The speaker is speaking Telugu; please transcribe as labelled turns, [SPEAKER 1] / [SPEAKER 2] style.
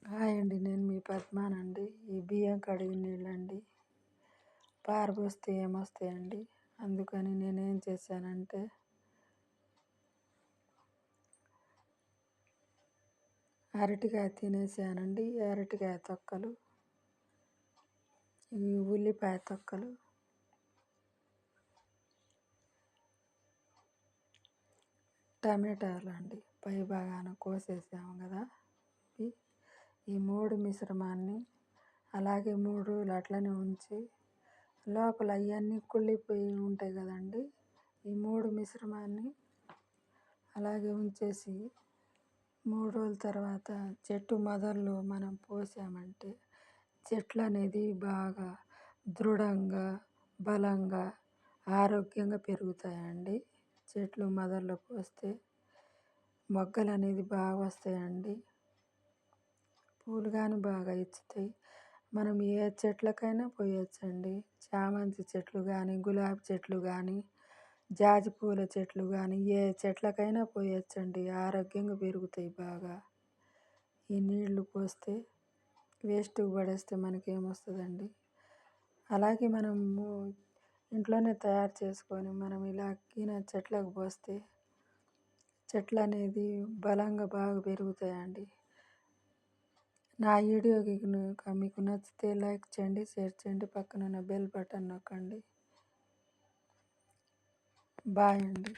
[SPEAKER 1] హాయ్ అండి, నేను మీ పద్మానండి. ఈ బియ్యం కడిగిన నీళ్ళండి పారబోస్తే ఏమొస్తాయండి. అందుకని నేనేం చేశానంటే అరటికాయ తినేసానండి. అరటికాయ తొక్కలు, ఈ ఉల్లిపాయ తొక్కలు, టమాటాలు అండి పై భాగాన కోసేసాము కదా. ఈ మూడు మిశ్రమాన్ని అలాగే 3 రోజులు అట్లనే ఉంచి లోపల అవన్నీ కుళ్ళిపోయి ఉంటాయి కదండి. ఈ 3 మిశ్రమాన్ని అలాగే ఉంచేసి 3 రోజుల తర్వాత చెట్టు మొదల్లో మనం పోసామంటే చెట్లు అనేది బాగా దృఢంగా, బలంగా, ఆరోగ్యంగా పెరుగుతాయండి. చెట్లు మొదల్లో పోస్తే మొగ్గలు అనేది బాగా వస్తాయండి. పూలు కానీ బాగా ఇచ్చుతాయి. మనం ఏ చెట్లకైనా పోయొచ్చండి. చామంతి చెట్లు కానీ, గులాబీ చెట్లు కానీ, జాజి పూల చెట్లు కానీ ఏ చెట్లకైనా పోయొచ్చండి. ఆరోగ్యంగా పెరుగుతాయి బాగా. ఈ నీళ్లు పోస్తే వేస్ట్గా పడేస్తే మనకేమొస్తుందండి. అలాగే మనము ఇంట్లోనే తయారు చేసుకొని మనం ఇలా చెట్లకు పోస్తే చెట్లు అనేది బలంగా బాగా పెరుగుతాయండి. నా వీడియో మీకు నచ్చితే లైక్ చేయండి, షేర్ చేయండి, పక్కన ఉన్న బెల్ బటన్ నొక్కండి. బాయ్ అండి.